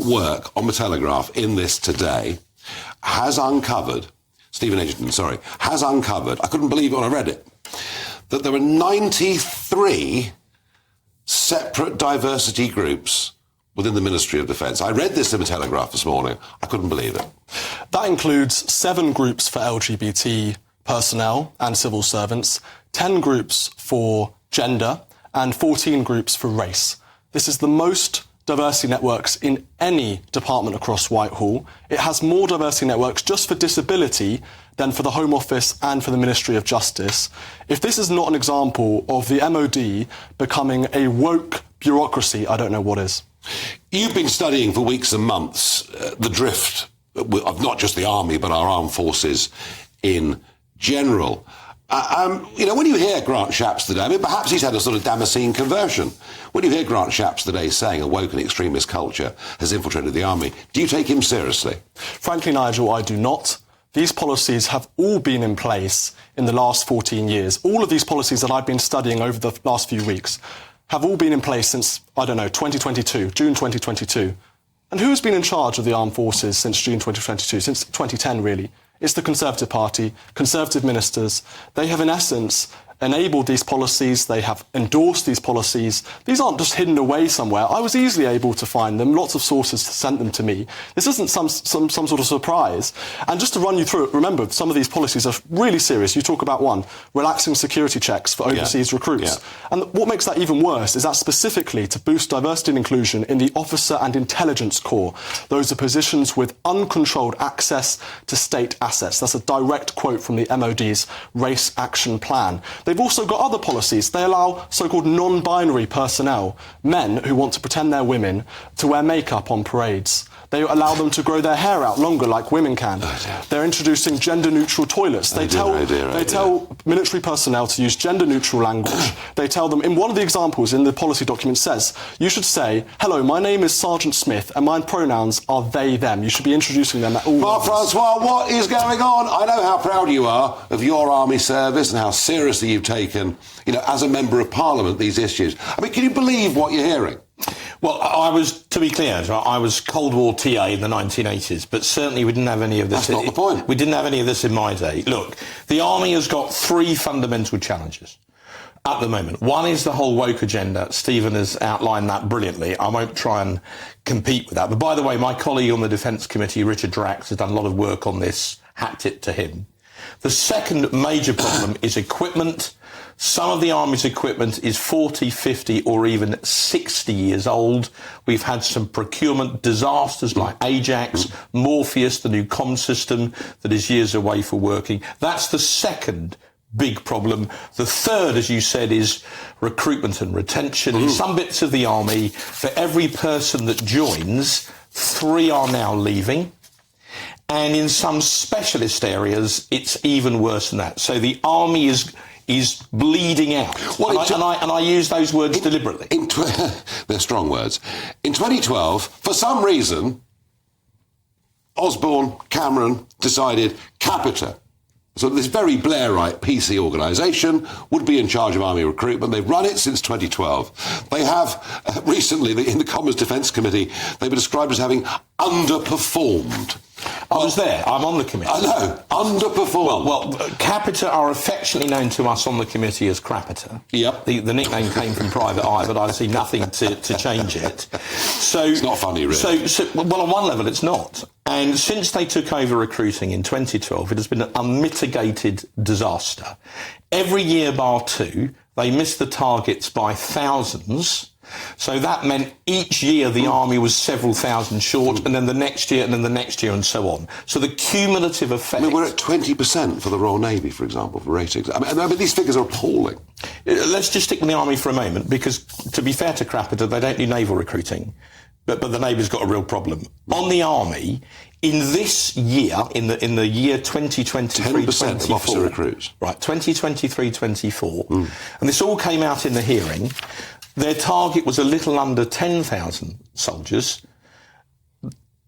your work on the Telegraph in this today has uncovered, Stephen Edginton, sorry, has uncovered, I couldn't believe it when I read it, that there are 93 separate diversity groups within the Ministry of Defence. I read this in the Telegraph this morning. I couldn't believe it. That includes 7 groups for LGBT personnel and civil servants, 10 groups for gender, and 14 groups for race. This is the most diversity networks in any department across Whitehall. It has more diversity networks just for disability than for the Home Office and for the Ministry of Justice. If this is not an example of the MOD becoming a woke bureaucracy, I don't know what is. You've been studying for weeks and months the drift of not just the army, but our armed forces in general. When you hear Grant Shapps today, I mean, perhaps he's had a sort of Damascene conversion. When you hear Grant Shapps today saying a woke and extremist culture has infiltrated the army, do you take him seriously? Frankly, Nigel, I do not. These policies have all been in place in the last 14 years. All of these policies that I've been studying over the last few weeks have all been in place since, 2022, June 2022. And who has been in charge of the armed forces since June 2022, since 2010, really? It's the Conservative Party, Conservative ministers. They have, in essence, enabled these policies. They have endorsed these policies. These aren't just hidden away somewhere. I was easily able to find them. Lots of sources sent them to me. This isn't some sort of surprise. And just to run you through it, remember, some of these policies are really serious. You talk about one, relaxing security checks for overseas recruits. Yeah. And what makes that even worse is that specifically to boost diversity and inclusion in the officer and intelligence corps. Those are positions with uncontrolled access to state assets. That's a direct quote from the MOD's Race Action Plan. They've also got other policies. They allow so-called non-binary personnel, men who want to pretend they're women, to wear makeup on parades. They allow them to grow their hair out longer like women can. They're introducing gender-neutral toilets. They tell military personnel to use gender-neutral language. They tell them, in one of the examples in the policy document says, you should say, hello, my name is Sergeant Smith and my pronouns are they, them. You should be introducing them at all levels. Francois, what is going on? I know how proud you are of your army service and how seriously you've taken, as a member of Parliament, these issues. I mean, can you believe what you're hearing? Well, to be clear, I was Cold War TA in the 1980s, but certainly we didn't have any of this. That's not the point. We didn't have any of this in my day. Look, the army has got 3 fundamental challenges at the moment. One is the whole woke agenda. Stephen has outlined that brilliantly. I won't try and compete with that. But by the way, my colleague on the Defence Committee, Richard Drax, has done a lot of work on this. Hat tip to him. The second major problem is equipment. Some of the Army's equipment is 40, 50 or even 60 years old. We've had some procurement disasters like Ajax, Morpheus, the new comm system that is years away for working. That's the second big problem. The third, as you said, is recruitment and retention. In some bits of the Army, for every person that joins, 3 are now leaving. And in some specialist areas, it's even worse than that. So the Army is bleeding out. Well, and I use those words deliberately. They're strong words. In 2012, for some reason, Osborne, Cameron decided Capita, so this very Blairite PC organisation, would be in charge of army recruitment. They've run it since 2012. They have recently, in the Commons Defence Committee, they were described as having underperformed. I was there. I'm on the committee. I know. Underperformed. Well, Capita are affectionately known to us on the committee as Crapita. Yep. The nickname came from Private Eye, but I see nothing to change it. So it's not funny, really. Well, on one level, it's not. And since they took over recruiting in 2012, it has been an unmitigated disaster. Every year bar 2, they missed the targets by thousands. So that meant each year the Army was several thousand short, and then the next year, and then the next year, and so on. So the cumulative effect... I mean, we're at 20% for the Royal Navy, for example, for ratings. I mean, these figures are appalling. Let's just stick with the Army for a moment, because, to be fair to Capita, they don't do naval recruiting. But the Navy's got a real problem. On the Army, in this year, in the year 2023-24... 10% of officer recruits. Right, 2023-24. And this all came out in the hearing. Their target was a little under 10,000 soldiers.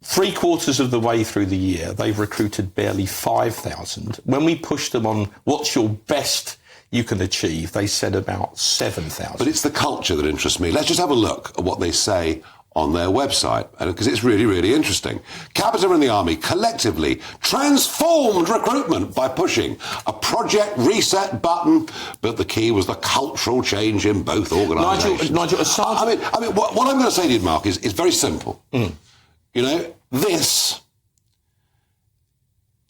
3/4 of the way through the year, they've recruited barely 5,000. When we pushed them on what's your best you can achieve, they said about 7,000. But it's the culture that interests me. Let's just have a look at what they say on their website, because it's really, really interesting. Capita and the Army collectively transformed recruitment by pushing a project reset button, but the key was the cultural change in both organisations. Nigel, I mean, what I'm going to say to you, Mark, is very simple. You know, this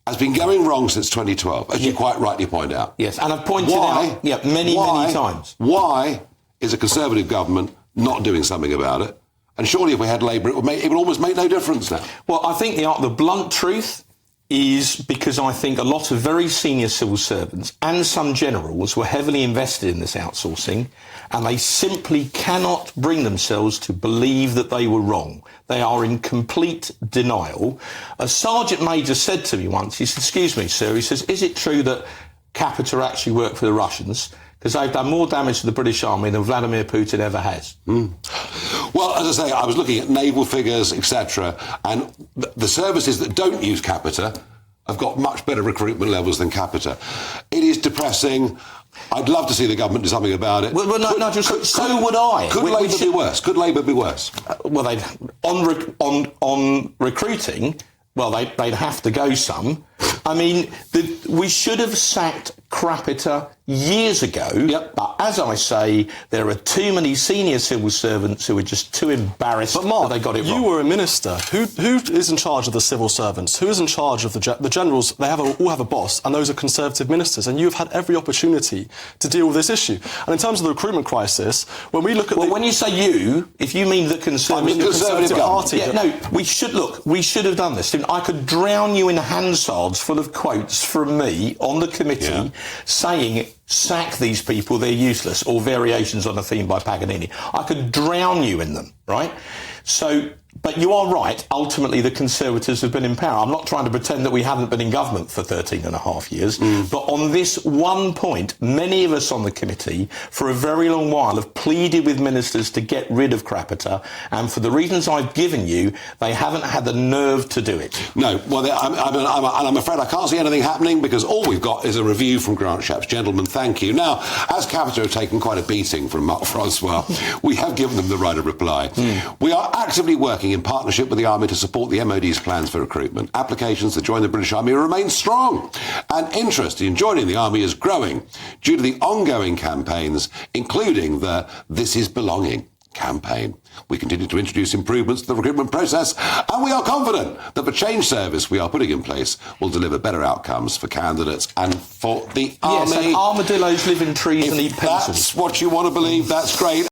has been going wrong since 2012, as you quite rightly point out. Yes, and I've pointed out many times. Why is a Conservative government not doing something about it? And surely if we had Labour, it would almost make no difference now. Well, I think the blunt truth is because I think a lot of very senior civil servants and some generals were heavily invested in this outsourcing, and they simply cannot bring themselves to believe that they were wrong. They are in complete denial. A sergeant major said to me once, he said, "Excuse me, sir," he says, "is it true that Capita actually worked for the Russians? Because they've done more damage to the British Army than Vladimir Putin ever has." Well, as I say, I was looking at naval figures, etc., and the services that don't use Capita have got much better recruitment levels than Capita. It is depressing. I'd love to see the government do something about it. Well, so would I. Could Labour be worse? Could Labour be worse? Well, on recruiting, well, they'd have to go some. I mean, we should have sacked Capita years ago. Yep. But as I say, there are too many senior civil servants who are just too embarrassed but Mark, that they got it wrong. You were a minister. Who is in charge of the civil servants? Who is in charge of the generals? They all have a boss, and those are Conservative ministers. And you've had every opportunity to deal with this issue. And in terms of the recruitment crisis, when we look at when you say you, if you mean the Conservative Party, we should have done this. I could drown you in Hansards full of quotes from me on the committee saying, "Sack these people, they're useless," or variations on a theme by Paganini. I could drown you in them, right? So, but you are right, ultimately the Conservatives have been in power. I'm not trying to pretend that we haven't been in government for 13 and a half years, but on this one point, many of us on the committee for a very long while have pleaded with ministers to get rid of Capita, and for the reasons I've given you, they haven't had the nerve to do it. No, well, I'm afraid I can't see anything happening because all we've got is a review from Grant Shapps. Gentlemen, thank you. Now, as Capita have taken quite a beating from Mark Francois, we have given them the right of reply. We are actively working in partnership with the Army to support the MOD's plans for recruitment. Applications to join the British Army remain strong, and interest in joining the Army is growing due to the ongoing campaigns, including the This Is Belonging campaign. We continue to introduce improvements to the recruitment process, and we are confident that the change service we are putting in place will deliver better outcomes for candidates and for the Army. Yes, and armadillos live in trees and eat pencils. That's what you want to believe. That's great.